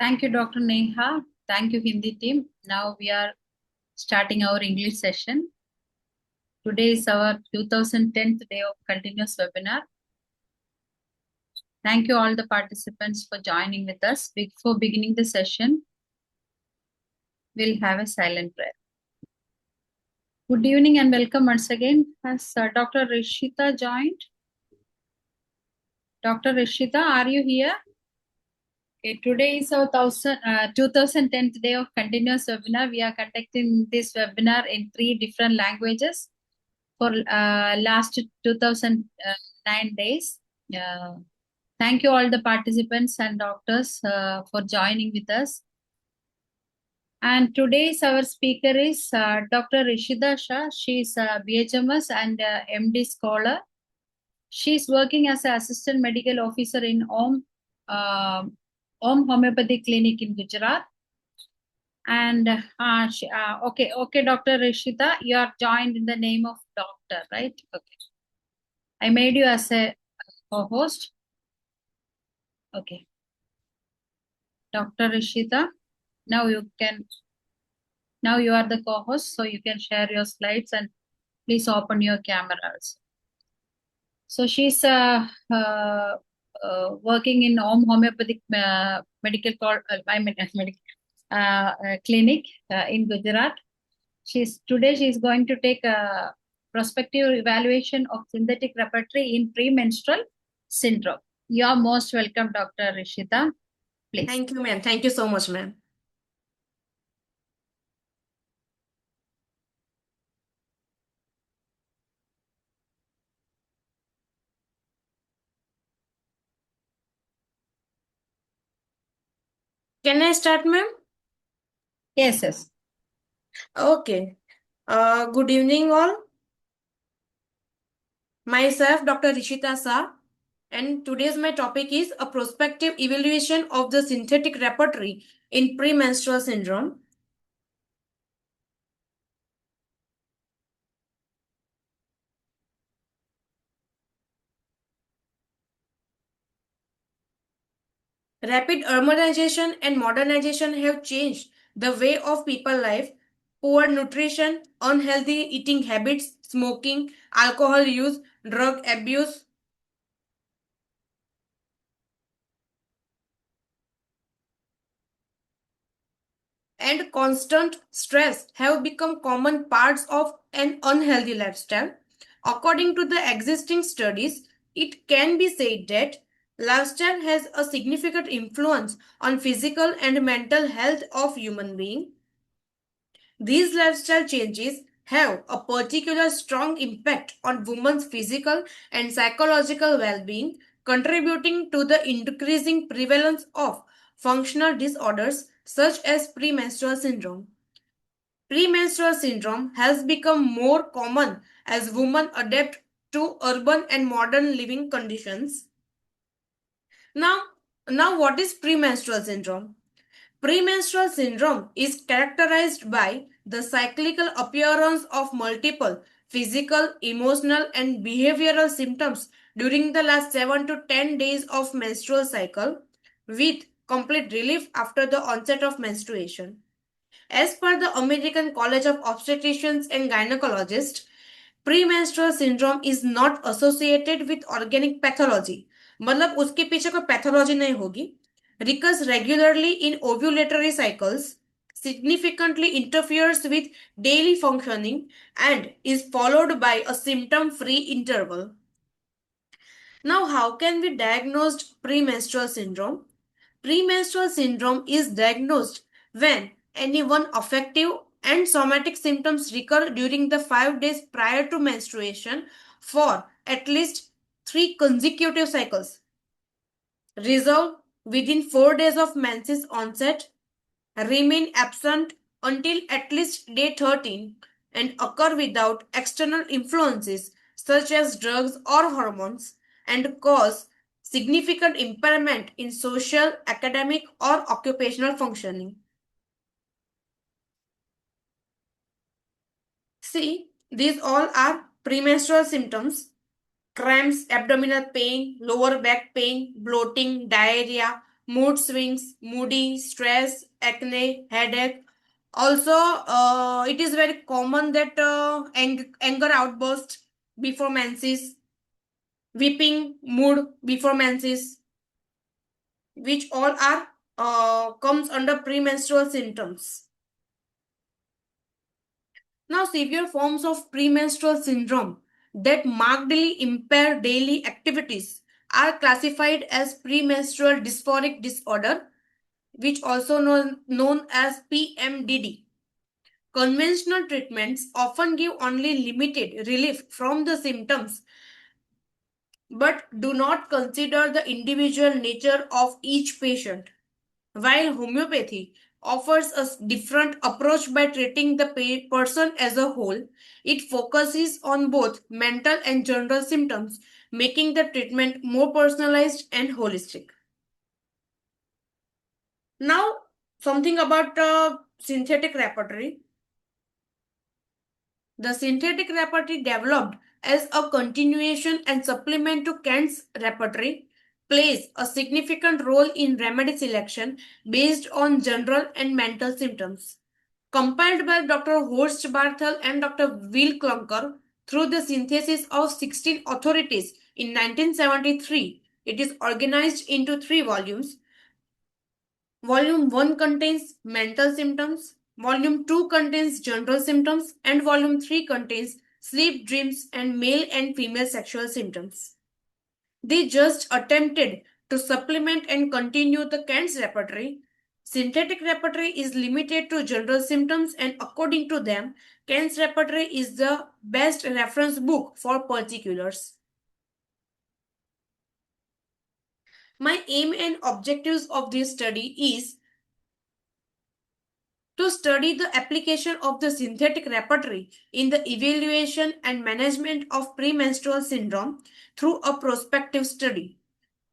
Thank you, Dr. Neha. Thank you, Hindi team. Now we are starting our English session. Today is our 2010th day of continuous webinar. Thank you all the participants for joining with us. Before beginning the session, we'll have a silent prayer. Good evening and welcome once again. Has Dr. Rishita joined? Dr. Rishita, are you here? Okay, today is our 2010th day of continuous webinar. We are conducting this webinar in 3 different languages for last 2009 days. Thank you all the participants and doctors for joining with us. And today's our speaker is Dr. Rishida Shah. She is a BHMS and MD scholar. She is working as an assistant medical officer in Om Homeopathy Clinic in Gujarat. And okay, Dr. Rishita, you are joined in the name of doctor, right? Okay. I made you as a co-host. Okay. Dr. Rishita, now you are the co-host, so you can share your slides and please open your camera also. So she's working in Om Homeopathic Medical Clinic in Gujarat. Today she is going to take a prospective evaluation of synthetic repertory in premenstrual syndrome. You are most welcome, Dr. Rishita. Please. Thank you, ma'am. Thank you so much, ma'am. Can I start, ma'am? Yes. Okay. Good evening, all. Myself, Dr. Rishita Shah, and today's my topic is a prospective evaluation of the synthetic repertory in premenstrual syndrome. Rapid urbanization and modernization have changed the way of people live. Poor nutrition, unhealthy eating habits, smoking, alcohol use, drug abuse, and constant stress have become common parts of an unhealthy lifestyle. According to the existing studies, it can be said that lifestyle has a significant influence on physical and mental health of human being. These lifestyle changes have a particular strong impact on women's physical and psychological well-being, contributing to the increasing prevalence of functional disorders such as premenstrual syndrome. Premenstrual syndrome has become more common as women adapt to urban and modern living conditions. Now, what is premenstrual syndrome? Premenstrual syndrome is characterized by the cyclical appearance of multiple physical, emotional, and behavioral symptoms during the last 7 to 10 days of menstrual cycle, with complete relief after the onset of menstruation. As per the American College of Obstetricians and Gynecologists, premenstrual syndrome is not associated with organic pathology. मतलब उसके पीछे कोई pathology नहीं होगी. Recurs regularly in ovulatory cycles, significantly interferes with daily functioning, and is followed by a symptom-free interval. Now, how can we diagnose premenstrual syndrome? Premenstrual syndrome is diagnosed when any one affective and somatic symptoms recur during the 5 days prior to menstruation for at least 3 consecutive cycles, resolve within 4 days of menses onset, remain absent until at least day 13, and occur without external influences such as drugs or hormones, and cause significant impairment in social, academic, or occupational functioning. See, these all are premenstrual symptoms: cramps, abdominal pain, lower back pain, bloating, diarrhea, mood swings, moody, stress, acne, headache. Also, it is very common that anger outburst before menses, weeping mood before menses, which all are comes under premenstrual symptoms. Now, severe forms of premenstrual syndrome that markedly impair daily activities are classified as premenstrual dysphoric disorder, which also known as PMDD. Conventional treatments often give only limited relief from the symptoms but do not consider the individual nature of each patient. While homeopathy offers a different approach by treating the person as a whole, it focuses on both mental and general symptoms, making the treatment more personalized and holistic. Now, something about synthetic repertory. The synthetic repertory developed as a continuation and supplement to Kant's repertory plays a significant role in remedy selection based on general and mental symptoms. Compiled by Dr. Horst Barthel and Dr. Will Klunker through the synthesis of 16 authorities in 1973, it is organized into 3 volumes. Volume 1 contains mental symptoms, Volume 2 contains general symptoms, and Volume 3 contains sleep, dreams, and male and female sexual symptoms. They just attempted to supplement and continue the Kant's repertory. Synthetic repertory is limited to general symptoms, and according to them, Kant's repertory is the best reference book for particulars. My aim and objectives of this study is to study the application of the synthetic repertory in the evaluation and management of premenstrual syndrome through a prospective study,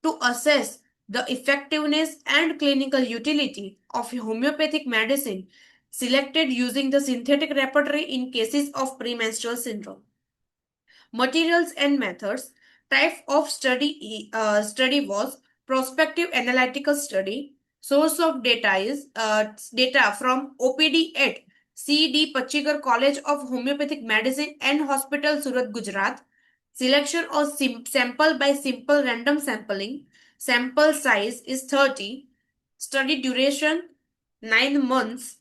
to assess the effectiveness and clinical utility of homeopathic medicine selected using the synthetic repertory in cases of premenstrual syndrome. Materials and methods. Type of study was prospective analytical study. Source of data is data from OPD at C.D. Pachigar College of Homeopathic Medicine and Hospital, Surat, Gujarat. Selection of sample by simple random sampling. Sample size is 30. Study duration 9 months.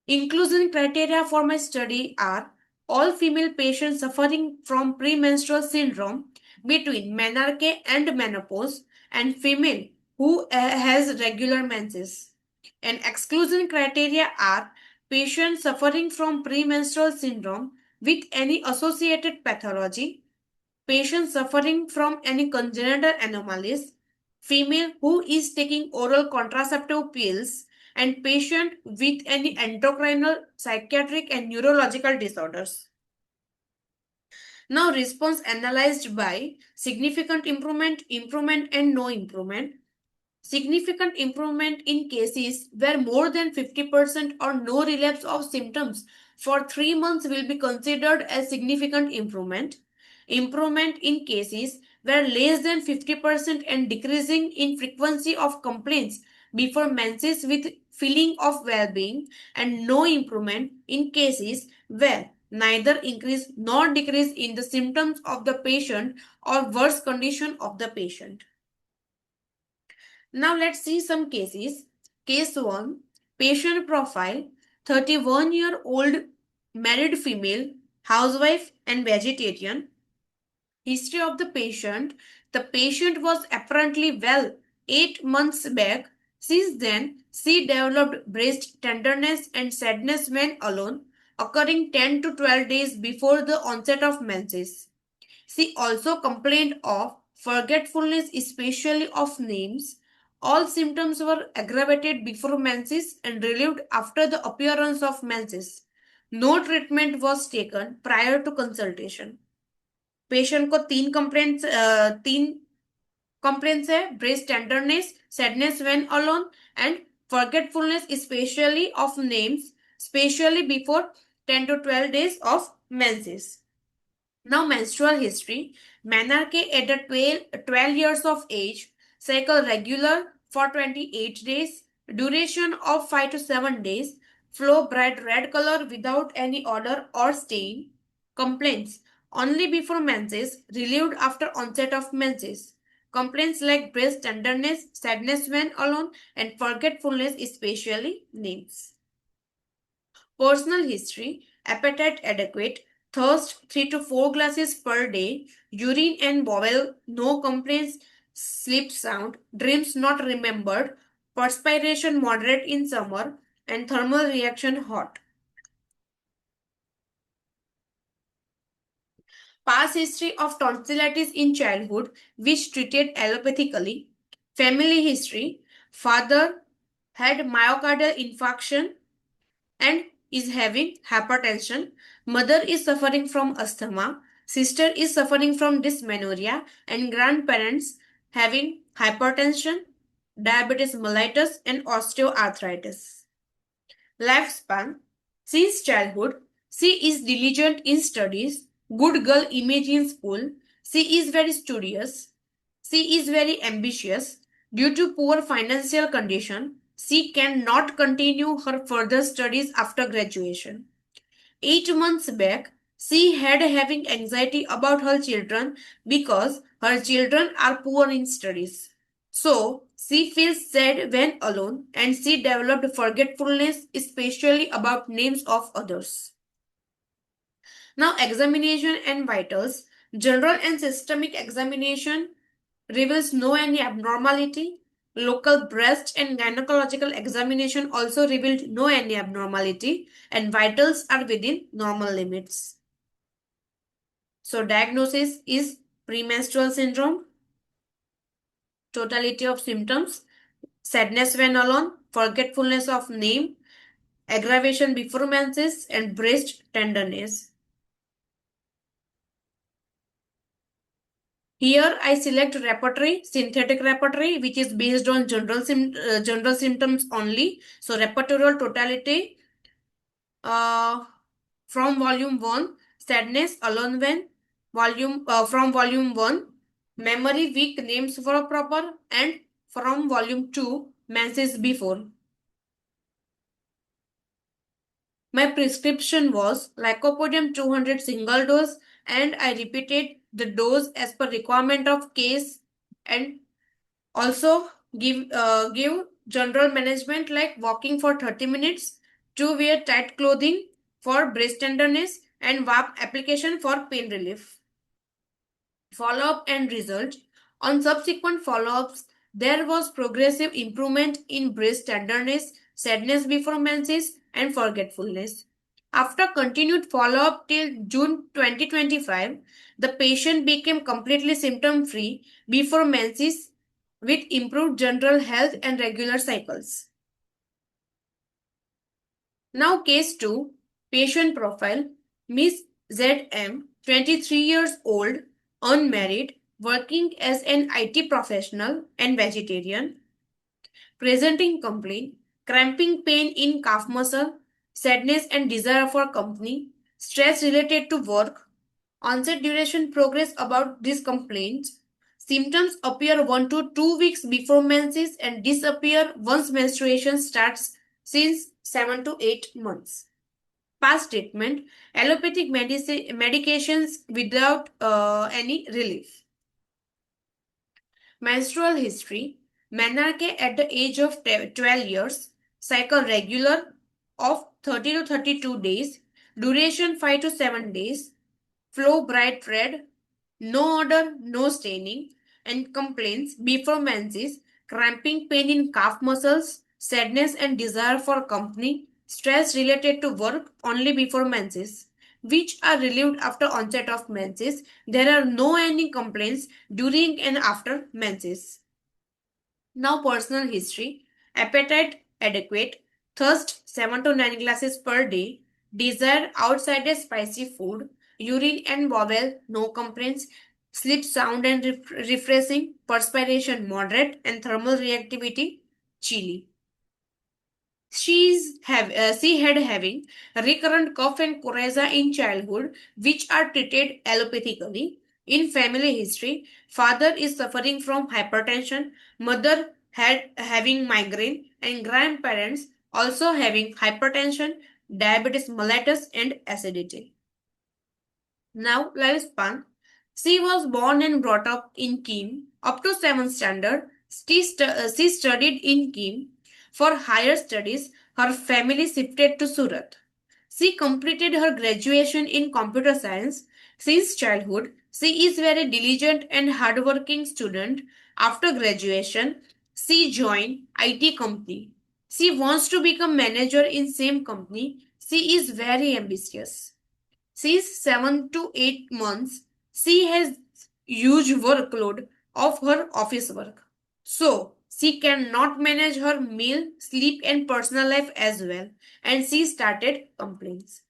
Inclusion criteria for my study are all female patients suffering from premenstrual syndrome between menarche and menopause, and female who has regular menses. And exclusion criteria are patients suffering from premenstrual syndrome with any associated pathology, patients suffering from any congenital anomalies, female who is taking oral contraceptive pills, and patient with any endocrinal, psychiatric, and neurological disorders. Now, response analyzed by significant improvement, improvement, and no improvement. Significant improvement in cases where more than 50% or no relapse of symptoms for 3 months will be considered as significant improvement. Improvement in cases where less than 50% and decreasing in frequency of complaints before menses with feeling of well-being, and no improvement in cases where neither increase nor decrease in the symptoms of the patient or worse condition of the patient. Now let's see some cases. Case 1. Patient profile. 31-year-old married female, housewife and vegetarian. History of the patient. The patient was apparently well 8 months back. Since then, she developed breast tenderness and sadness when alone, occurring 10 to 12 days before the onset of menses. She also complained of forgetfulness, especially of names. All symptoms were aggravated before menses and relieved after the appearance of menses. No treatment was taken prior to consultation. Patient को 3 complaints है: breast tenderness, sadness when alone, and forgetfulness, especially of names, especially before 10 to 12 days of menses. Now, menstrual history. Menarche at 12 years of age. cycle regular for 28 days, duration of 5 to 7 days, flow bright red color without any odor or stain, complaints only before menses, relieved after onset of menses. Complaints like breast tenderness, sadness when alone, and forgetfulness, especially names. Personal history, appetite adequate, thirst 3 to 4 glasses per day, urine and bowel, no complaints, sleep sound, dreams not remembered, perspiration moderate in summer, and thermal reaction hot. Past history of tonsillitis in childhood, which treated allopathically. Family history, father had myocardial infarction and is having hypertension. Mother is suffering from asthma. Sister is suffering from dysmenorrhea, and grandparents having hypertension, diabetes mellitus, and osteoarthritis. Lifespan. Since childhood, she is diligent in studies, good girl image in school. She is very studious. She is very ambitious. Due to poor financial condition, she cannot continue her further studies after graduation. 8 months back, she had having anxiety about her children because her children are poor in studies. So, she feels sad when alone and she developed forgetfulness, especially about names of others. Now, examination and vitals. General and systemic examination reveals no any abnormality. Local breast and gynecological examination also revealed no any abnormality, and vitals are within normal limits. So diagnosis is premenstrual syndrome, totality of symptoms, sadness when alone, forgetfulness of name, aggravation before menses, and breast tenderness. Here I select repertory, synthetic repertory, which is based on general symptoms only. So repertorial totality from volume 1, sadness alone when, from volume 1, memory weak names for proper, and from volume 2, menses before. My prescription was Lycopodium 200 single dose, and I repeated the dose as per requirement of case, and also give general management like walking for 30 minutes, to wear tight clothing for breast tenderness, and WAP application for pain relief. Follow-up and result. On subsequent follow-ups, there was progressive improvement in breast tenderness, sadness before menses, and forgetfulness. After continued follow-up till June 2025, the patient became completely symptom-free before menses with improved general health and regular cycles. Now case 2, patient profile, Miss ZM, 23 years old, unmarried, working as an IT professional and vegetarian, presenting complaint, cramping pain in calf muscle, sadness and desire for company, stress related to work, onset duration progress about these complaints. Symptoms appear 1 to 2 weeks before menses and disappear once menstruation starts, since 7 to 8 months. Past treatment, allopathic medications without any relief. Menstrual history, menarche at the age of 12 years, cycle regular of 30 to 32 days, duration 5 to 7 days, flow bright red, no odor, no staining, and complaints before menses, cramping pain in calf muscles, sadness and desire for company, stress related to work only before menses, which are relieved after onset of menses. There are no any complaints during and after menses. Now personal history, appetite adequate, thirst 7 to 9 glasses per day, desire outside a spicy food, urine and bowel no complaints, sleep sound and refreshing, perspiration moderate, and thermal reactivity chilly. She had having recurrent cough and coryza in childhood, which are treated allopathically. In family history, father is suffering from hypertension, mother having migraine, and grandparents also having hypertension, diabetes mellitus, and acidity. Now, lifespan. She was born and brought up in Kim. Up to 7th standard, she studied in Kim. For higher studies, her family shifted to Surat. She completed her graduation in computer science. Since childhood, she is very diligent and hardworking student. After graduation, she joined IT company. She wants to become manager in same company. She is very ambitious. Since 7 to 8 months, she has huge workload of her office work. So, she cannot manage her meal, sleep and personal life as well, and she started complaints.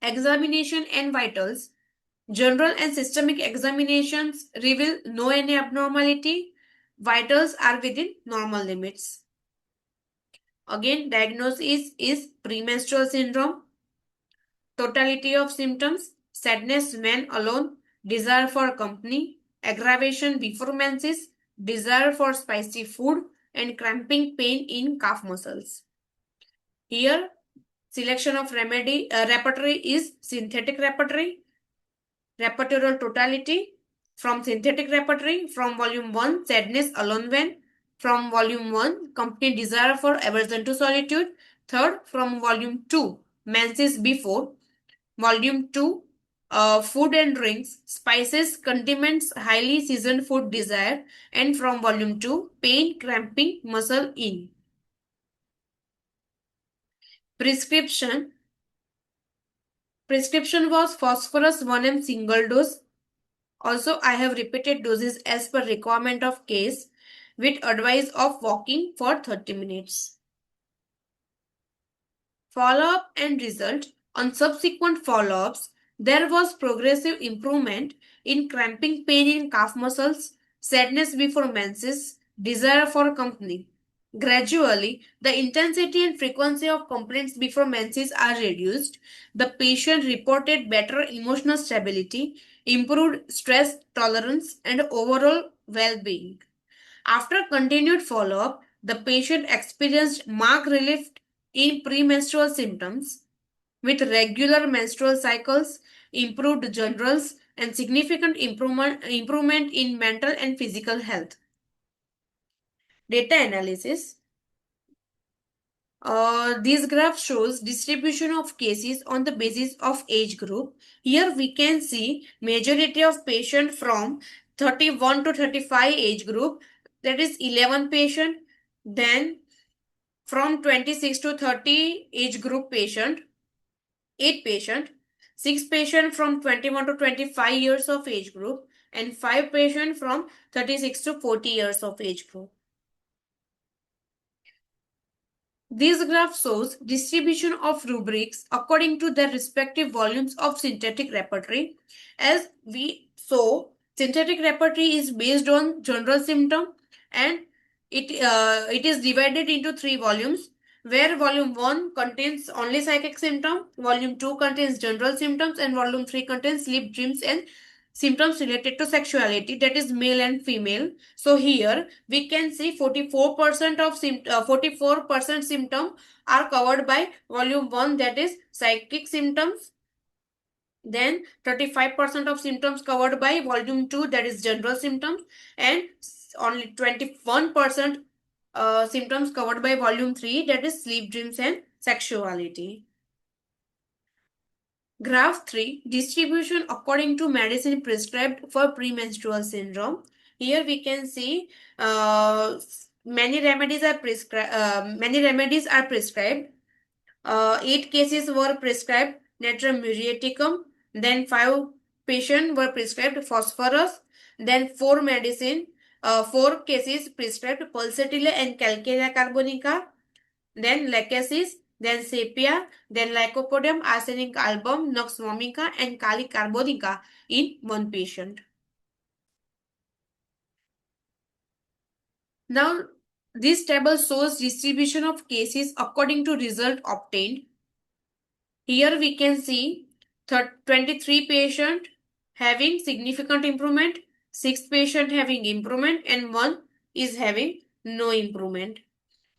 Examination and vitals. General and systemic examinations reveal no any abnormality. Vitals are within normal limits. Again, diagnosis is premenstrual syndrome. Totality of symptoms: sadness when alone, desire for company, aggravation before menses, desire for spicy food, and cramping pain in calf muscles. Here, selection of repertory is synthetic repertory, repertorial totality. From synthetic repertory, from volume 1, sadness alone when, from volume 1, company desire for aversion to solitude. Third, from volume 2, menses before, Volume 2, Food and Drinks, Spices, Condiments, Highly Seasoned Food Desire, and from Volume 2, Pain, Cramping, Muscle In. Prescription. Prescription was phosphorus 1 mg single dose. Also, I have repeated doses as per requirement of case with advice of walking for 30 minutes. Follow-up and result. On subsequent follow-ups, there was progressive improvement in cramping pain in calf muscles, sadness before menses, desire for company. Gradually, the intensity and frequency of complaints before menses are reduced. The patient reported better emotional stability, improved stress tolerance, and overall well-being. After continued follow-up, the patient experienced marked relief in premenstrual symptoms with regular menstrual cycles, improved generals, and significant improvement in mental and physical health. Data analysis. This graph shows distribution of cases on the basis of age group. Here we can see majority of patients from 31 to 35 age group, that is 11 patient. Then from 26 to 30 age group patient, 8 patient, 6 patient from 21 to 25 years of age group, and 5 patient from 36 to 40 years of age group. This graph shows distribution of rubrics according to their respective volumes of synthetic repertory. As we saw, synthetic repertory is based on general symptom, and it is divided into 3 volumes, where volume 1 contains only psychic symptom, volume 2 contains general symptoms, and volume 3 contains sleep, dreams, and symptoms related to sexuality, that is male and female. So here we can see 44% of 44% symptom are covered by volume 1, that is psychic symptoms. Then 35% of symptoms covered by volume 2, that is general symptoms, and only 21% symptoms covered by volume 3, that is sleep, dreams, and sexuality. Graph 3, distribution according to medicine prescribed for premenstrual syndrome. Here we can see many remedies are prescribed. 8 cases were prescribed Natrum muriaticum. Then 5 patients were prescribed phosphorus. Then 4 cases prescribed pulsatilla and calcarea carbonica. Then lachesis, then sepia, then lycopodium, arsenic album, nux vomica, and kali carbonica in 1 patient. Now, this table shows distribution of cases according to result obtained. Here we can see 23 patient having significant improvement, 6 patients having improvement, and 1 is having no improvement.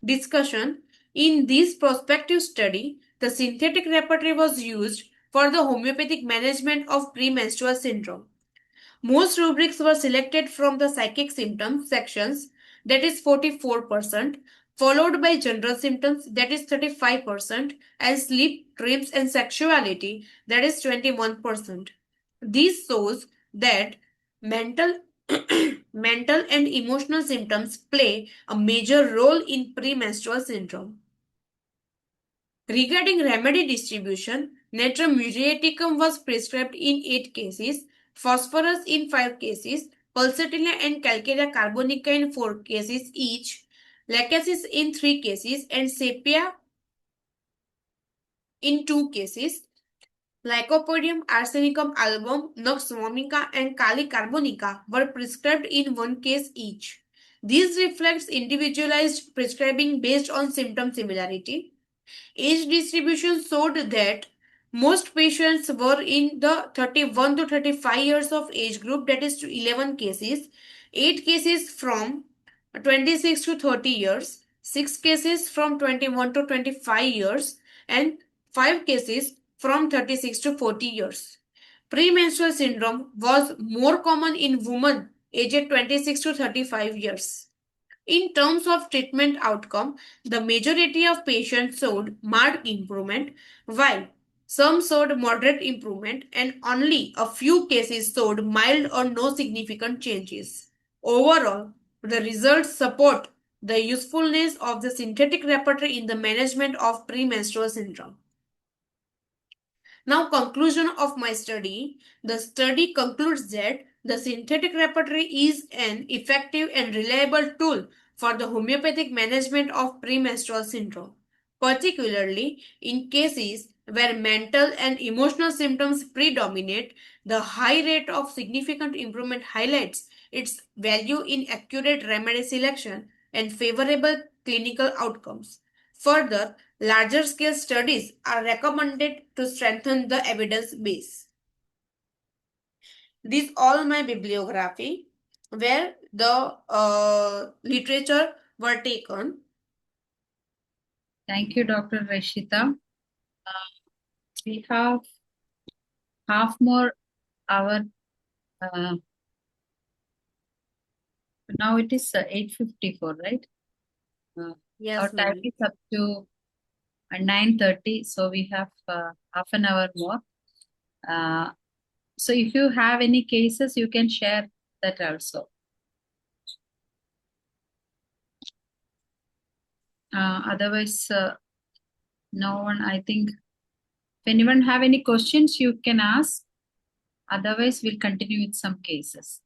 Discussion. In this prospective study, the synthetic repertory was used for the homeopathic management of premenstrual syndrome. Most rubrics were selected from the psychic symptoms sections, that is 44%, followed by general symptoms, that is 35%, and sleep, dreams, and sexuality, that is 21%. This shows that mental, mental and emotional symptoms play a major role in premenstrual syndrome. Regarding remedy distribution, Natrum muriaticum was prescribed in 8 cases, phosphorus in 5 cases, pulsatilla and calcarea carbonica in 4 cases each, lachesis in 3 cases, and sepia in 2 cases. Lycopodium, arsenicum album, nux vomica, and kali carbonica were prescribed in 1 case each. This reflects individualized prescribing based on symptom similarity. Age distribution showed that most patients were in the 31 to 35 years of age group, that is to 11 cases, 8 cases from 26 to 30 years, 6 cases from 21 to 25 years, and 5 cases from 36 to 40 years. Premenstrual syndrome was more common in women aged 26 to 35 years. In terms of treatment outcome, the majority of patients showed marked improvement, while some showed moderate improvement and only a few cases showed mild or no significant changes. Overall, the results support the usefulness of the synthetic repertory in the management of premenstrual syndrome. Now, conclusion of my study. The study concludes that the synthetic repertory is an effective and reliable tool for the homeopathic management of premenstrual syndrome, particularly in cases where mental and emotional symptoms predominate. The high rate of significant improvement highlights its value in accurate remedy selection and favorable clinical outcomes. Further, larger scale studies are recommended to strengthen the evidence base. This all my bibliography where the literature were taken. Thank you, Dr. Rashita. We have half more hour. Now it is 8:54, right? Our Yes, time ma'am. is up to 9:30, so we have half an hour more. So if you have any cases, you can share that also. Otherwise, no one, I think, if anyone have any questions, you can ask. Otherwise, we'll continue with some cases.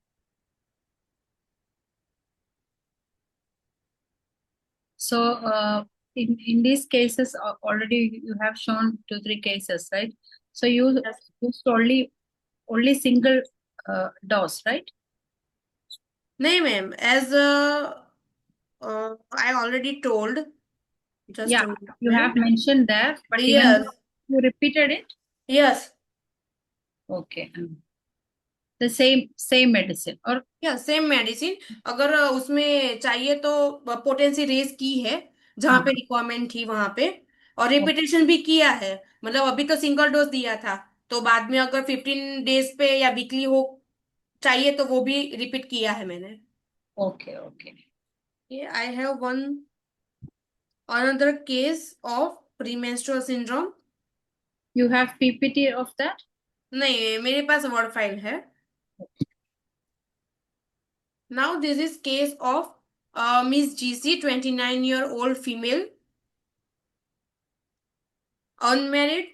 So in these cases, already you have shown 2-3 cases, right? So you used only single dose, right? No, ma'am. As I already told. Just Yeah, a you minute. have mentioned that, but even Yes. you repeated it. Yes. Okay. The same medicine or या same medicine अगर उसमें चाहिए तो potency raise की है जहां पे requirement थी वहां पे और रिपीटेशन भी किया है मतलब अभी तो सिंगल डोज दिया था तो बाद में अगर 15 डेज पे या वीकली हो चाहिए तो वो भी रिपीट किया है मैंने okay, okay. I have one another case of premenstrual syndrome. You have PPT of that? नहीं मेरे पास वर्ड फाइल है. Now this is case of Miss GC, 29-year-old female, unmarried,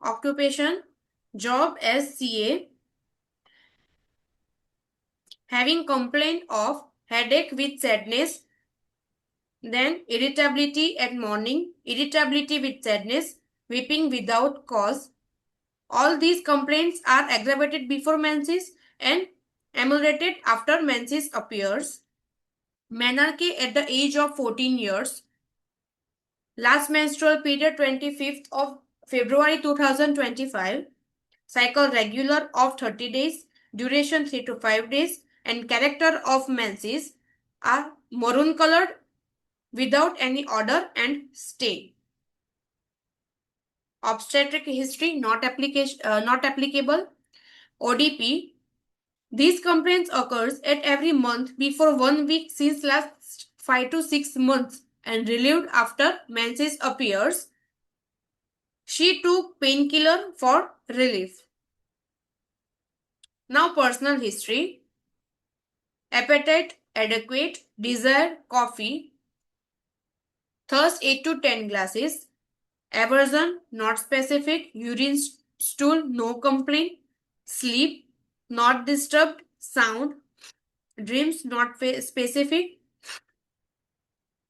occupation, job as CA, having complaint of headache with sadness, then irritability at morning, irritability with sadness, weeping without cause. All these complaints are aggravated before menses and ameliorated after menses appears. Menarche at the age of 14 years. Last menstrual period 25th of February 2025. Cycle regular of 30 days, duration 3 to 5 days, and character of menses are maroon colored without any odor and stain. Obstetric history not applicable. ODP. These complaints occurs at every month before 1 week since last 5 to 6 months and relieved after menses appears. She took painkiller for relief. Now personal history. Appetite adequate, desire coffee, thirst 8 to 10 glasses, aversion not specific, urine stool no complaint, sleep not disturbed, sound, dreams not specific,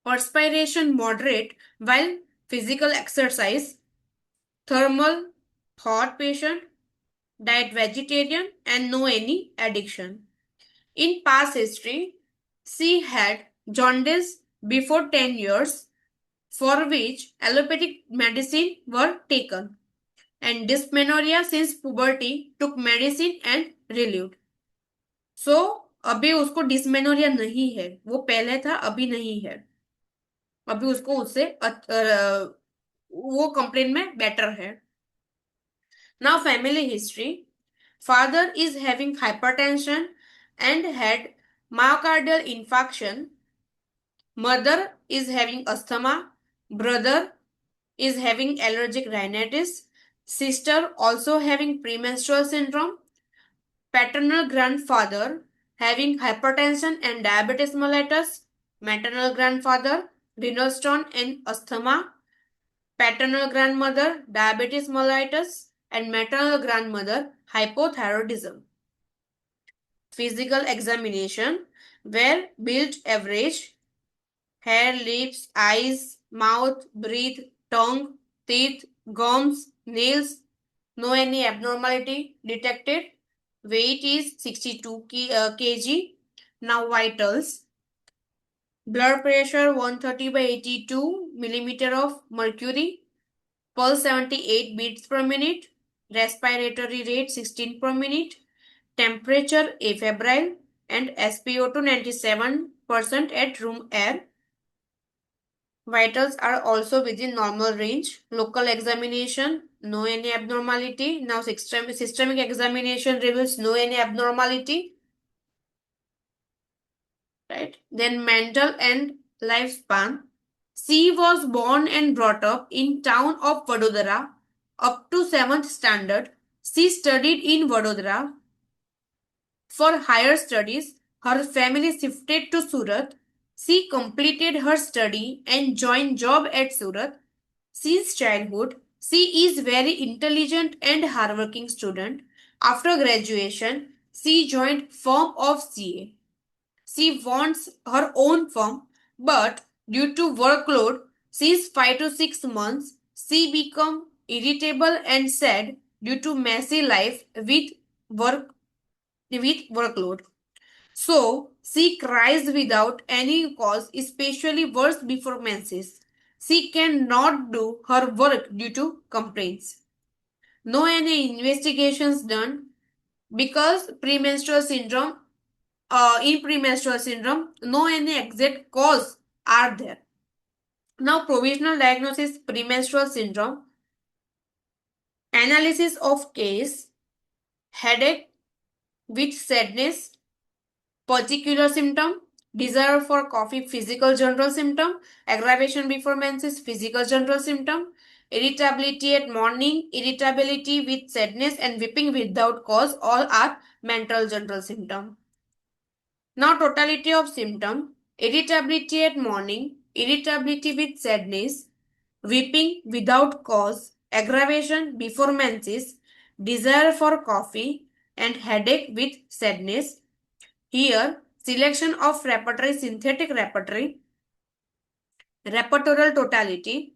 perspiration moderate while physical exercise, thermal hot patient, diet vegetarian and no any addiction. In past history, she had jaundice before 10 years, for which allopathic medicine were taken, and dysmenorrhea since puberty, took medicine and relieved. So, अभी उसको dysmenorrhoea नहीं है, वो पहले था अभी नहीं है, अभी उसको उससे वो कंप्लेन में बेटर है. Now family history. Father is having hypertension and had myocardial infarction. Mother is having asthma. Brother is having allergic rhinitis. Sister also having premenstrual syndrome. Paternal grandfather having hypertension and diabetes mellitus. Maternal grandfather renal stone and asthma. Paternal grandmother diabetes mellitus and maternal grandmother hypothyroidism. Physical examination where build average, hair, lips, eyes, mouth, breath, tongue, teeth, gums, nails, no any abnormality detected. Weight is 62 kg. Now vitals. Blood pressure 130/82 millimeter of mercury. Pulse 78 beats per minute. Respiratory rate 16 per minute. Temperature afebrile and SpO2 97% at room air. Vitals are also within normal range. Local examination, no any abnormality. Now systemic examination reveals no any abnormality. Right. Then mental and lifespan. She was born and brought up in town of Vadodara up to 7th standard. She studied in Vadodara. For higher studies, her family shifted to Surat. She completed her study and joined job at Surat. Since childhood, she is very intelligent and hardworking student. After graduation, she joined firm of CA. She wants her own firm, but due to workload, since 5 to 6 months, she become irritable and sad due to messy life with workload. So, she cries without any cause, especially worse before menses. She cannot do her work due to complaints. No any investigations done because premenstrual syndrome, in premenstrual syndrome, no any exact cause are there. Now, provisional diagnosis premenstrual syndrome, analysis of case, headache with sadness, particular symptom, desire for coffee, physical general symptom, aggravation before menses, physical general symptom, irritability at morning, irritability with sadness and weeping without cause, all are mental general symptom. Now totality of symptom, irritability at morning, irritability with sadness, weeping without cause, aggravation before menses, desire for coffee and headache with sadness. Here, selection of repertory, synthetic repertory, repertorial totality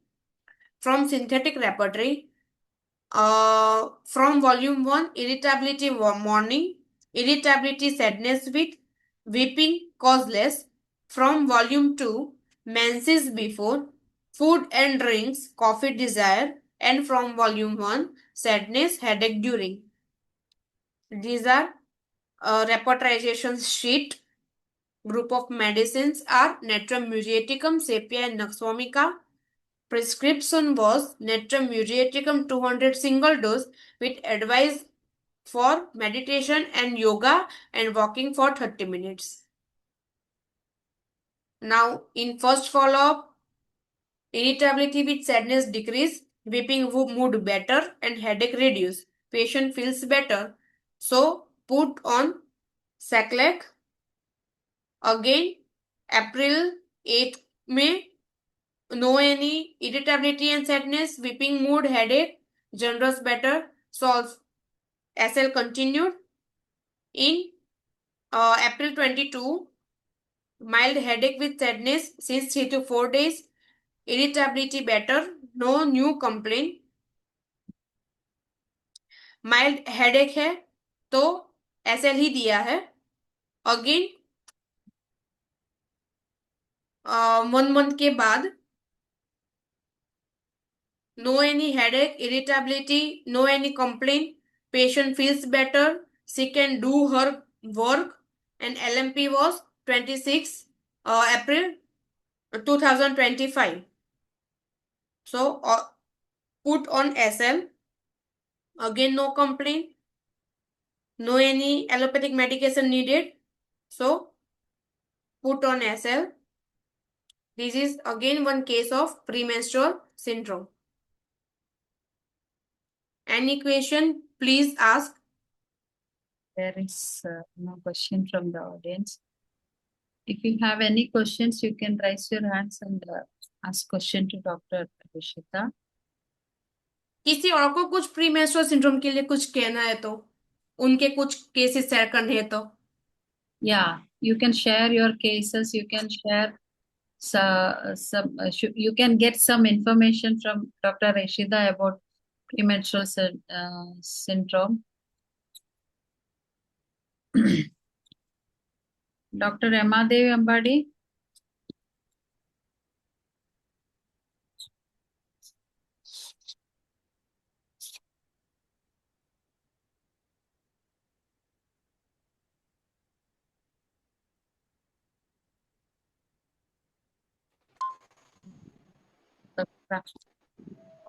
from synthetic repertory, from volume 1, irritability morning, irritability sadness with, weeping causeless, from volume 2, menses before, food and drinks, coffee desire, and from volume 1, sadness, headache during. These are repertorization sheet. Group of medicines are Natrum muriaticum, Sapia and Nux vomica. Prescription was Natrum muriaticum 200 single dose with advice for meditation and yoga and walking for 30 minutes. Now, in first follow-up, irritability with sadness decrease, weeping mood better, and headache reduce. Patient feels better. So, put on Saclec. Again, April 8th May, no any irritability and sadness, weeping mood, headache, generous better, solves. SL continued. In April 22, mild headache with sadness since 3 to 4 days, irritability better, no new complaint. Mild headache है तो SL ही दिया है. Again 1 month के बाद no any headache, irritability, no any complaint, patient feels better, she can do her work, and LMP was 26 April 2025. So put on SL. Again no complaint, no any allopathic medication needed, so put on SL. This is again one case of premenstrual syndrome. Any question, please ask. There is no question from the audience. If you have any questions, you can raise your hands and ask question to Dr. Rishita. किसी और को कुछ premenstrual syndrome के लिए कुछ कहना है तो उनके कुछ केसेस शेयर करने हैं तो Yeah, you can share your cases. You can share you can get some information from Dr. Rishida about premenstrual syndrome. Dr. Ramadevi Ambadi.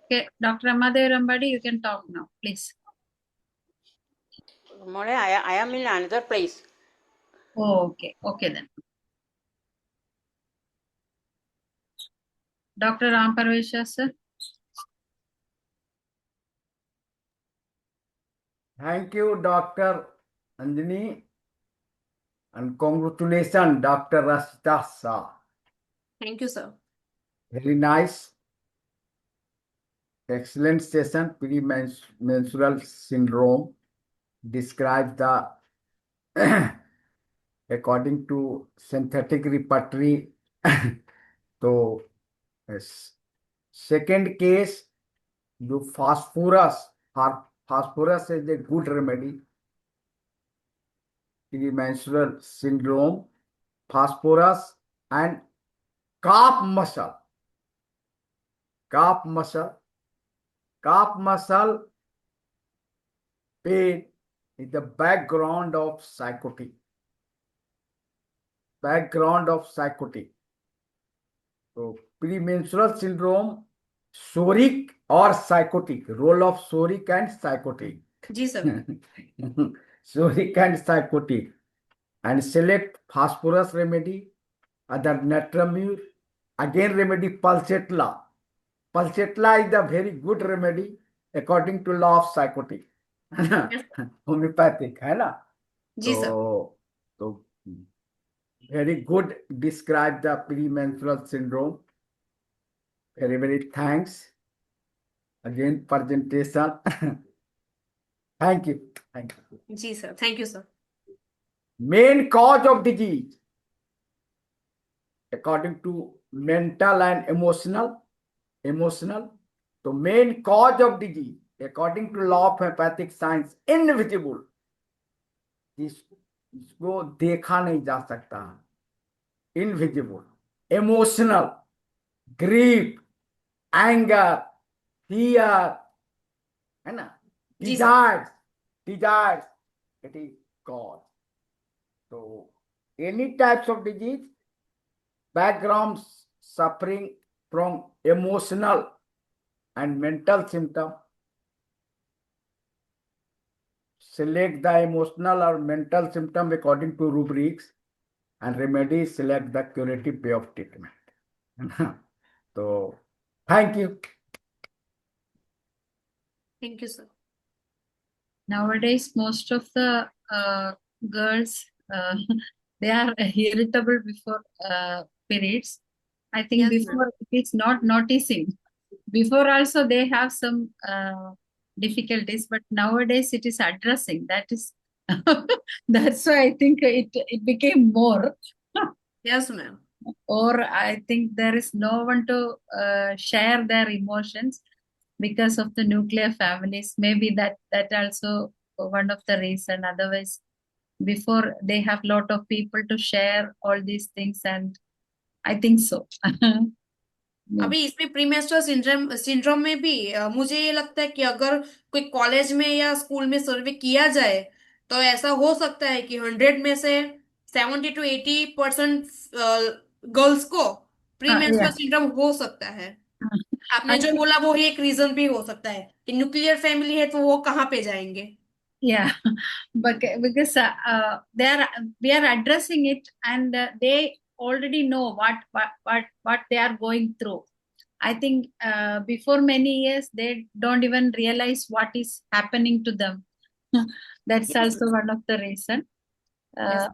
Okay, Dr. Ramadevi Ambadi, you can talk now, please. Mole, I am in another place. Oh, okay. Okay then. Dr. Ram Parvesha, sir. Thank you, Dr. Anjani, and congratulations, Dr. Rashita Shah. Thank you sir. Very nice. Excellent session. Premenstrual syndrome describes the according to synthetic repertory. So, second case, the phosphorus. Phosphorus is a good remedy. Premenstrual syndrome, phosphorus, and calf muscle. Calf muscle pain is the background of psychotic. So premenstrual syndrome, psoric or psychotic. Role of psoric and psychotic. जी sir. Psoric and psychotic. And select phosphorus remedy, other natramur. Again remedy pulsatilla. Pulsatilla is a very good remedy according to law of psychotic. Homeopathic, है ना? जी sir. So very good describe the premenstrual syndrome. Very, very thanks. Again, presentation. Thank you. जी sir. Thank you sir. Main cause of disease, according to mental and emotional. So main cause of disease, according to law of homeopathic science, invisible. इसको देखा नहीं जा सकता. Invisible, emotional, grief, anger, fear, है ना, जी sir. desires, it is cause. So any types of disease, background suffering from emotional and mental symptom, select the emotional or mental symptom according to rubrics, and remedies, select the curative way of treatment. So thank you. Thank you sir. Nowadays, most of the girls they are irritable before periods. I think Yes, ma'am. before it is not noticing. Before also they have some difficulties, but nowadays it is addressing. That is that's why I think it became more. Yes, ma'am. Or I think there is no one to share their emotions because of the nuclear families. Maybe that also one of the reason. Otherwise, before they have lot of people to share all these things, and I think so. अभी इसमें premenstrual syndrome में भी मुझे ये लगता है कि अगर कोई कॉलेज में या स्कूल में सर्वे किया जाए तो ऐसा हो सकता है कि 100 में से 70 to 80% गर्ल्स को प्रीमेंस्ट्रुअल Yeah. सिंड्रोम हो सकता है। आपने I जो think, बोला वो ही एक रीजन भी हो सकता है कि न्यूक्लियर फैमिली है तो वो कहाँ पे जाएंगे। yeah, but because we are addressing it, and they already know what they are going through. I think before many years they don't even realize what is happening to them. That's Yes, also one of the reason. yes,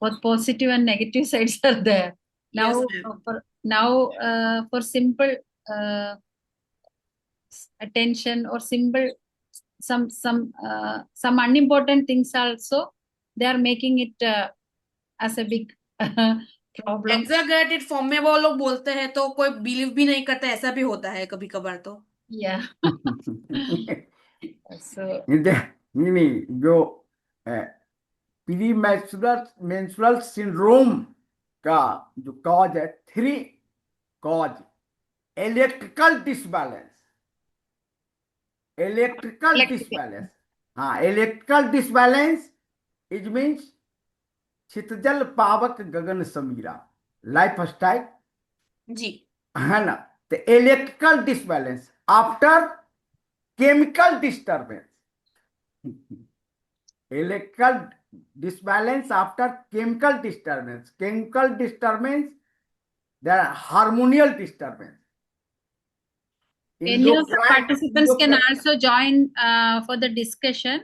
Both positive and negative sides are there. yes, Now, ma'am. for simple uh, attention or simple some unimportant things also, they are making it as a big problem. Exaggerated form में वो लोग बोलते हैं तो कोई believe भी नहीं करता, ऐसा भी होता है कभी कभार तो। Yeah. So नहीं जो प्रीमेंस्ट्रुअल सिंड्रोम का जो कॉज है, 3 कॉज: इलेक्ट्रिकल डिसबैलेंस, electrical. हाँ, electrical disbalance is means क्षितिजल Pavak Gagan Samira, life style, जी। है ना। तो electrical disbalance after chemical disturbance, electrical disbalance after chemical disturbance, there are hormonal disturbance. Any of the participants can endocrine also join for the discussion.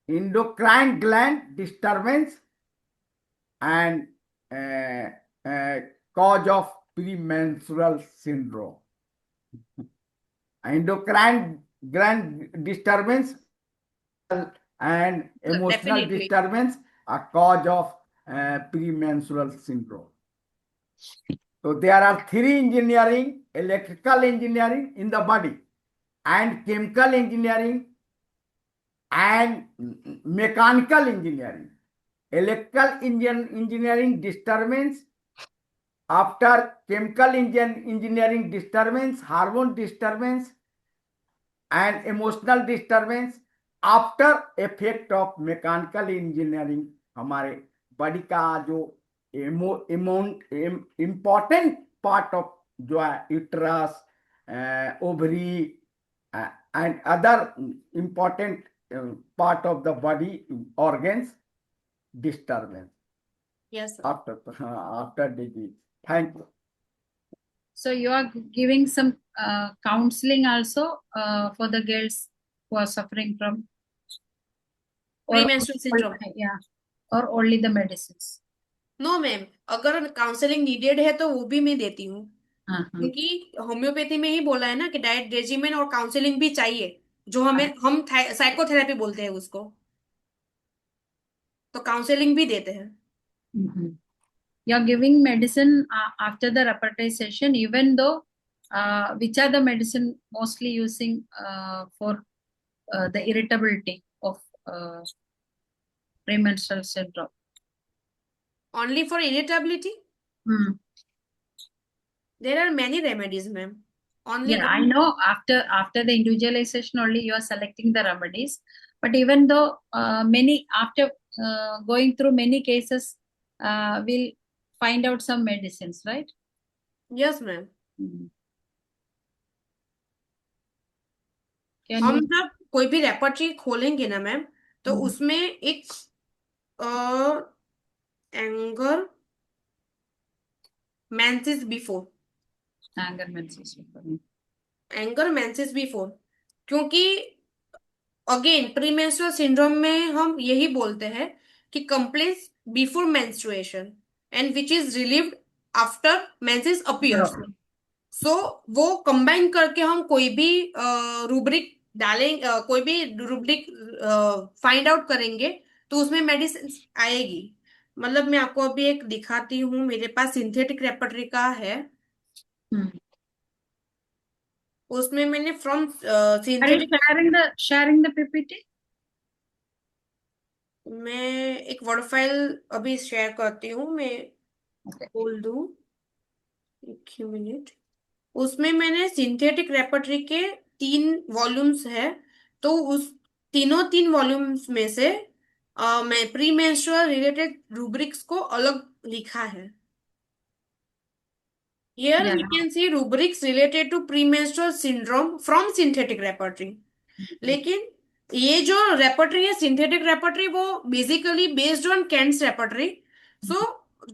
endocrine gland disturbance and cause of premenstrual syndrome. Endocrine gland disturbance and emotional Definitely. disturbance are cause of premenstrual syndrome. So there are 3 engineering: electrical engineering in the body, and chemical engineering, and mechanical engineering. Electrical engineering disturbance after chemical engineering disturbance, hormone disturbance, and emotional disturbance after effect of mechanical engineering. हमारे body का जो important part of जो है uterus, ovary and other important part of the body organs disturbance Yes, sir. after disease. Thank you. So you are giving some counseling also for the girls who are suffering from Premenstrual syndrome. Yeah, or only the medicines. No ma'am, अगर counselling needed है तो वो भी मैं देती हूँ, क्योंकि homeopathy में ही बोला है ना कि डाइट रेजिमेन और काउंसलिंग भी चाहिए, जो हम साइकोथेरेपी बोलते हैं उसको, तो काउंसलिंग भी देते हैं। You're giving medicine after the repertoire session, even though which are the medicine mostly using for the irritability of premenstrual syndrome. Only for irritability? Hmm. There are many remedies, ma'am. only Yeah, I know after the individualization only you are selecting the remedies, but even though many after going through many cases, we'll find out some medicines, right? yes ma'am. Mhm. Can हम you? जब कोई भी repertory खोलेंगे ना ma'am, तो Mhm. उसमें एक anger menses before, Anger menses. Anger menses before, क्योंकि अगेन प्रीमेंस्ट्रुअल सिंड्रोम में हम यही बोलते हैं कि complaints before menstruation and which is relieved after menses appears. So वो कंबाइन करके हम कोई भी रूब्रिक डालेंगे, कोई भी रूब्रिक फाइंड आउट करेंगे, तो उसमें मेडिसिन आएगी. मतलब मैं आपको अभी एक दिखाती हूँ, मेरे पास सिंथेटिक रेपर्टरी का है. Hmm. उसमें मैंने from Are you synthetic, sharing the PPT? मैं एक वर्ड फाइल अभी शेयर करती हूँ, मैं Okay. बोल दूँ, एक ही मिनट. उसमें मैंने सिंथेटिक रेपर्टरी के 3 वॉल्यूम्स है, तो उस तीन वॉल्यूम्स में से मैं प्री मेंस्ट्रुअल रिलेटेड रूब्रिक्स को अलग लिखा है. Here Yeah. we can see rubrics related to premenstrual syndrome from synthetic repertory. लेकिन ये जो रेपर्टरी है सिंथेटिक रेपर्टरी, वो basically based on Kent's repertory. So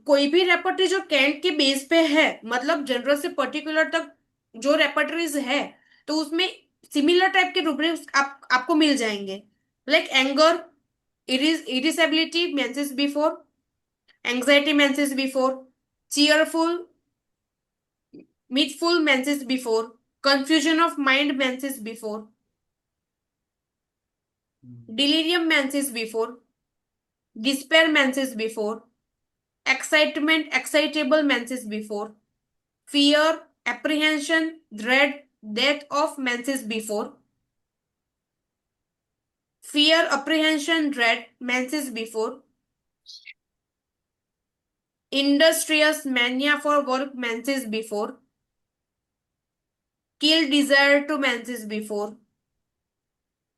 कोई भी रेपर्टरी जो कैंट के बेस पे है, मतलब जनरल से पर्टिकुलर तक जो रेपर्टरीज है, तो उसमें सिमिलर टाइप के रूब्रिक्स आपको मिल जाएंगे. Like anger, irritability menses before, anxiety menses before, cheerful, midful menses before, confusion of mind menses before, delirium menses before, despair menses before, excitement excitable menses before, fear, apprehension, dread, death of menses before, fear, apprehension, dread menses before, industrious mania for work menses before, kill desire to menses before,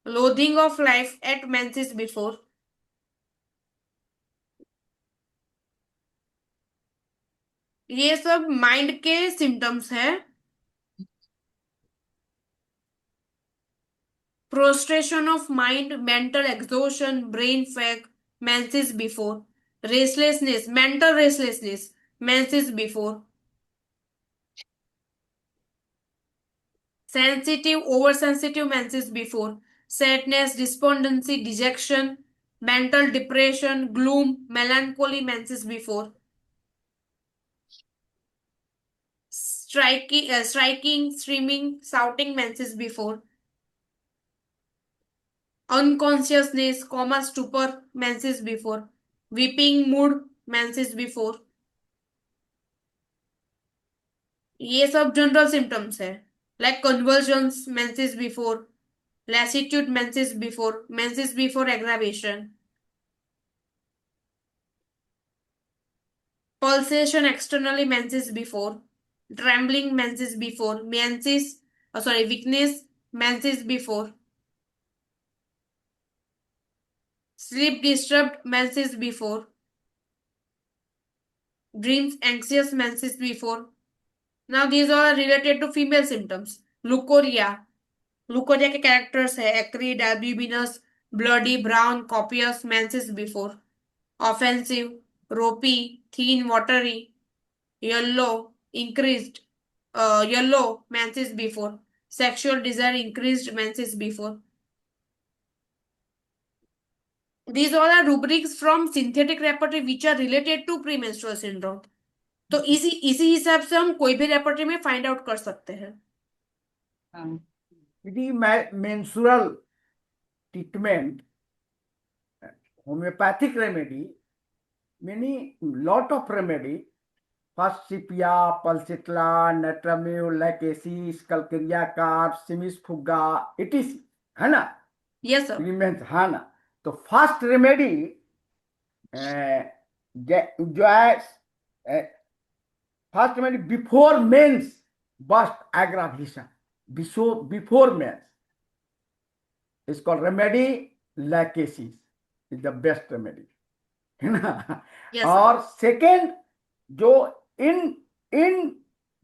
loathing of life at menses before. ये सब mind के symptoms हैं. Prostration of mind, mental exhaustion, brain fag, menses before, restlessness, mental restlessness, menses before, sensitive, oversensitive menses before, sadness, despondency, dejection, mental depression, gloom, melancholy menses before, striking, screaming, shouting menses before, unconsciousness, coma, stupor menses before, weeping mood menses before. ये सब general symptoms है. Like convergence menses before, lassitude menses before aggravation, pulsation externally menses before, trembling menses before, weakness menses before, sleep disturbed menses before, dreams anxious menses before. Now these all are related to female symptoms. Leucorrhoea के characters है acrid, albuminous, bloody, brown, copious menses before, offensive, ropy, thin, watery, yellow, increased, yellow menses before, sexual desire increased menses before. These all are rubrics from synthetic repertory which are related to premenstrual syndrome. तो इसी हिसाब से हम कोई भी repertory में find out कर सकते हैं. The menstrual treatment, homeopathic remedy, lot of remedy. First, Scipia, Pulsatilla, Natramil, Lacasis, Calcarea carb, Simis fuga, it is, है ना? Yes sir. Remains, है ना? तो फर्स्ट रेमेडी जो है first remedy bust aggravation before mens. It's called remedy lachesis. Is the best remedy. है ना? Yes, sir. और सेकेंड जो in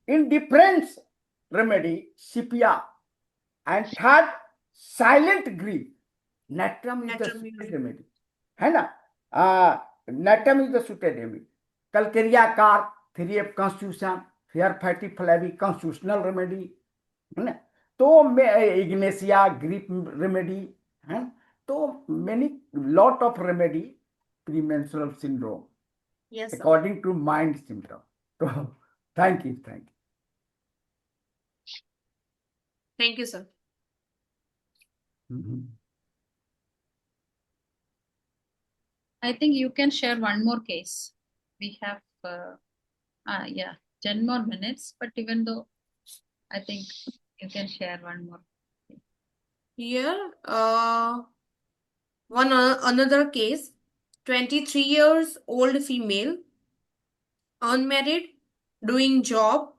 indifference remedy sepia and third silent grief natrum is the Natrum suited remedy है ना natrum is the suited remedy calcarea carb 3F constitution fair fatty flabby constitutional remedy है ना तो ignatia grief remedy है तो many lot of remedy premenstrual syndrome Yes, sir. according to mind symptom. So, thank you. Thank you, sir. Mhm. I think you can share one more case. We have, 10 more minutes, but even though I think you can share one more. Here, another case, 23 years old female, unmarried, doing job,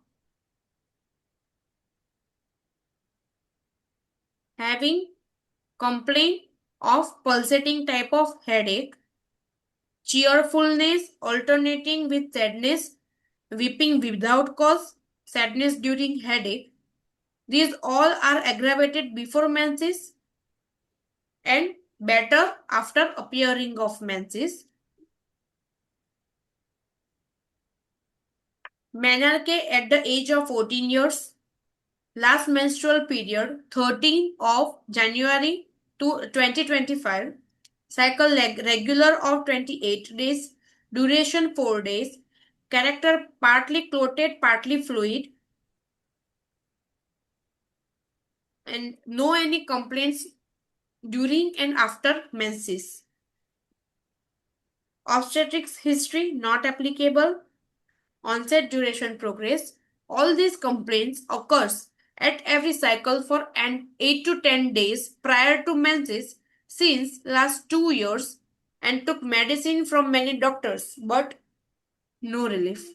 having complaint of pulsating type of headache, cheerfulness alternating with sadness, weeping without cause, sadness during headache. These all are aggravated before menses and better after appearing of menses. Menarche at the age of 14 years. Last menstrual period 13 of January to 2025. Cycle regular of 28 days. Duration 4 days. Character partly clotted, partly fluid. And no any complaints during and after menses. Obstetrics history not applicable. Onset, duration, progress. All these complaints occurs at every cycle for 8 to 10 days prior to menses since last 2 years and took medicine from many doctors but no relief.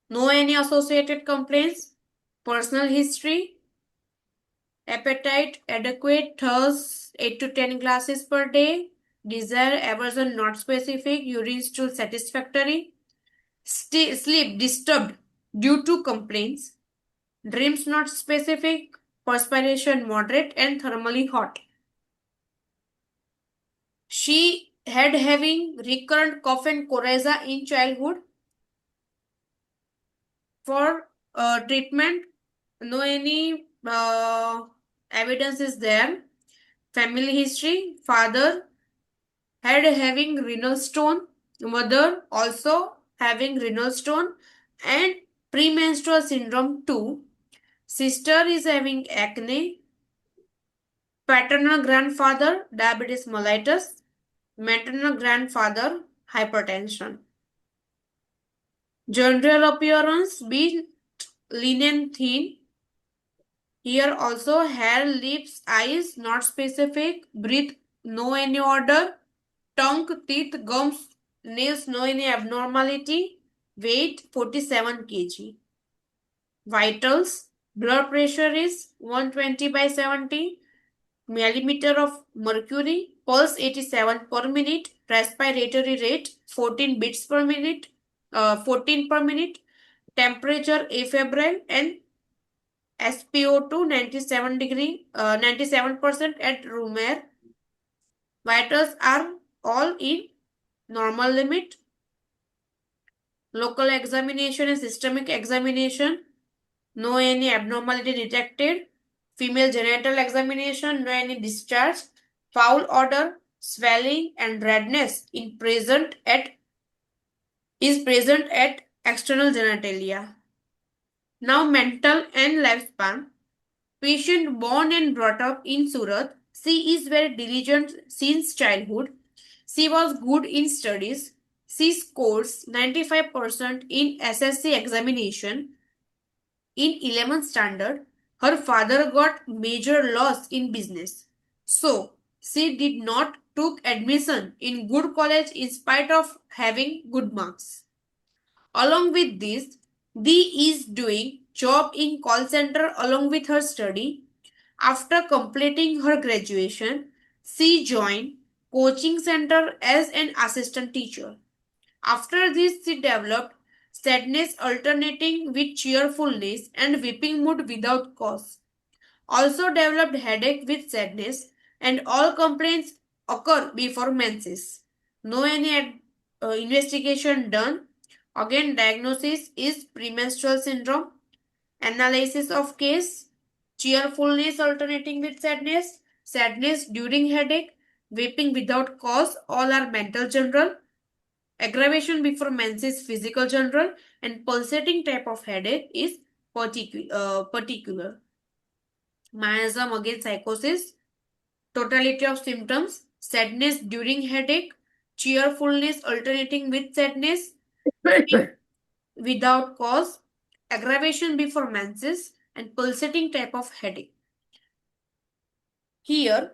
No any associated complaints. Personal history. Appetite adequate, thirst 8 to 10 glasses per day. Desire, aversion not specific. Urine stool satisfactory. Sleep disturbed due to complaints. Dreams not specific. Perspiration moderate and thermally hot. She had having recurrent cough and coryza in childhood. For treatment, no any evidence is there. Family history, father had having renal stone, mother also having renal stone and premenstrual syndrome 2. Sister is having acne. Paternal grandfather diabetes mellitus. Maternal grandfather hypertension. General appearance be lean and thin. Here also hair, lips, eyes not specific. Breath no any order. Tongue, teeth, gums, nails no any abnormality. Weight 47 kg. Vitals, blood pressure is 120/70 millimeter of mercury. Pulse 87 per minute. Respiratory rate 14 beats per minute. 14 per minute. Temperature afebrile and SpO2 97% at room air. Vitals are all in normal limit. Local examination and systemic examination. No any abnormality detected. Female genital examination. No any discharge. Foul odor, swelling and redness is present at external genitalia. Now mental and lifespan. Patient born and brought up in Surat. She is very diligent since childhood. She was good in studies. She scores 95% in SSC examination. In 11th standard, her father got major loss in business. So, she did not took admission in good college in spite of having good marks. Along with this, D is doing job in call center along with her study. After completing her graduation, she joined coaching center as an assistant teacher. After this, she developed sadness alternating with cheerfulness and weeping mood without cause. Also developed headache with sadness, and all complaints occur before menses. No any investigation done. Again, diagnosis is premenstrual syndrome. Analysis of case: cheerfulness alternating with sadness, sadness during headache, weeping without cause, all are mental general. Aggravation before menses physical general, and pulsating type of headache is particular. Miasm again psychosis. Totality of symptoms: sadness during headache, cheerfulness alternating with sadness, weeping without cause, aggravation before menses, and pulsating type of headache. Here,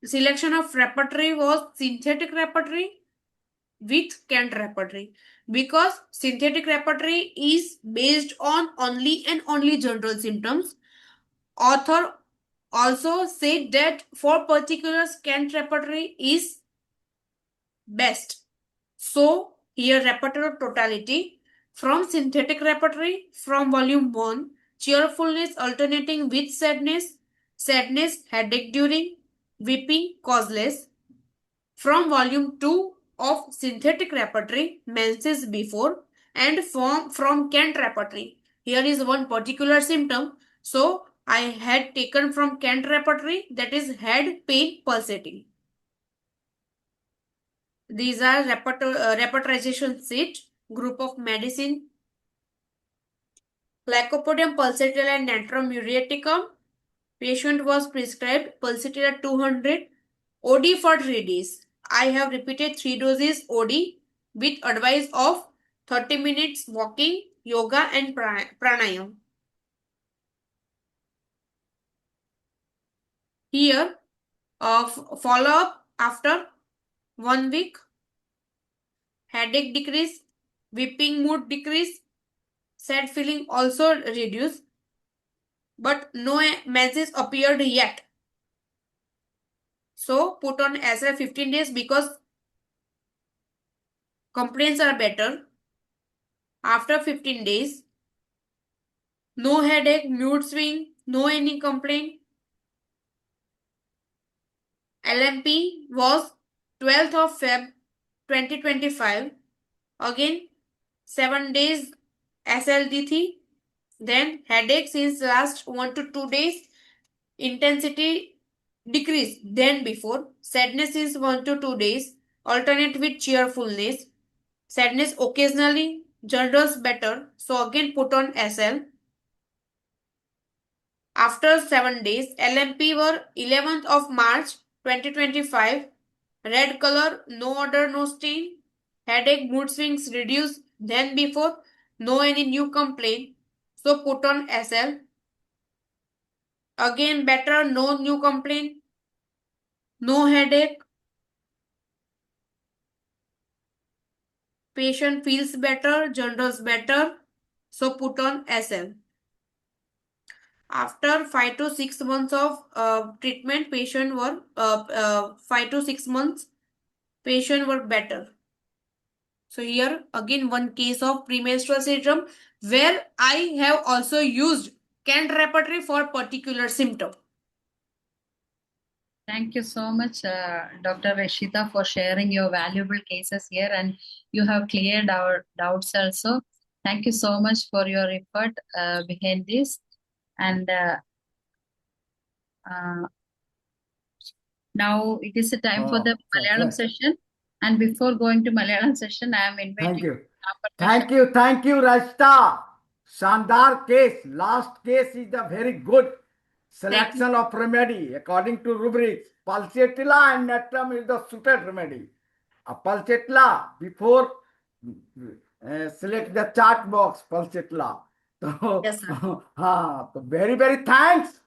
selection of repertory was synthetic repertory with Kent repertory, because synthetic repertory is based on only and only general symptoms. Author also said that for particular Kent repertory is best. So here repertoire totality from synthetic repertory from volume 1, cheerfulness alternating with sadness, sadness headache during, weeping causeless. From volume 2 of synthetic repertory, menses before, and from Kent repertory. Here is one particular symptom. So I had taken from Kent repertory, that is head pain pulsating. These are repertorization sheet, group of medicine, Lycopodium pulsatile and Natrum muriaticum. Patient was prescribed pulsatile 200, OD for 3 days. I have repeated 3 doses OD with advice of 30 minutes walking, yoga and pranayam. Here, follow-up after 1 week. Headache decrease, weeping mood decrease, sad feeling also reduced, but no menses appeared yet. So put on SL 15 days because complaints are better. After 15 days, no headache, mood swing, no any complaint. LMP was 12th of Feb 2025. Again 7 days SLD3. Then headache since last 1 to 2 days. Intensity decrease than before. Sadness is 1 to 2 days. Alternate with cheerfulness. Sadness occasionally. Generals better. So again put on SL. After 7 days, LMP were 11th of March 2025. Red color, no odor, no stain. Headache, mood swings reduced than before. No any new complaint. So put on SL. Again better, no new complaint. No headache. Patient feels better, generals better. So put on SL. After 5 to 6 months of treatment, patient were 5 to 6 months, patient were better. So here again one case of premenstrual syndrome where I have also used Kent repertory for particular symptom. Thank you so much, Dr. Rashida, for sharing your valuable cases here, and you have cleared our doubts also. Thank you so much for your effort behind this. And now it is a time for the Malayalam session. And before going to Malayalam session, I am inviting. Thank you, Rashta. Shandar case. Last case is the very good selection of remedy according to rubrics. Pulsatilla and Natrum is the suited remedy. Pulsatilla, before select the chart box, Pulsatilla. So, Yes, sir. so very, very thanks.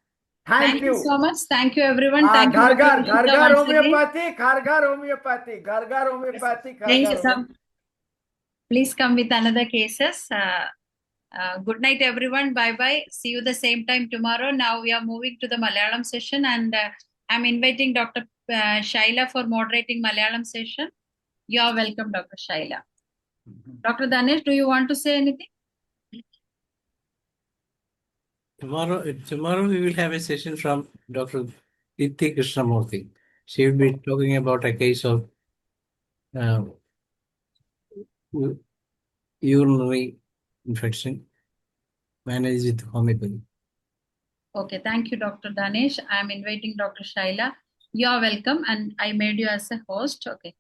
Thank you so much. Thank you, everyone. Thank you, Gargar Dr. Rashida, once again. homeopathy, Gargar homeopathy, Gargar homeopathy, Thank you, Gargar sir. Please come with another cases. Good night, everyone. Bye bye. See you the same time tomorrow. Now we are moving to the Malayalam session, and I'm inviting Dr. Shaila for moderating Malayalam session. You are welcome, Dr. Shaila. Dr. Danesh, do you want to say anything? Tomorrow we will have a session from Dr. Dipti Krishnamurthy. She will be talking about a case of urinary infection managed with homeopathy. Okay, thank you, Dr. Danesh. I'm inviting Dr. Shaila. You are welcome, and I made you as a host. Okay.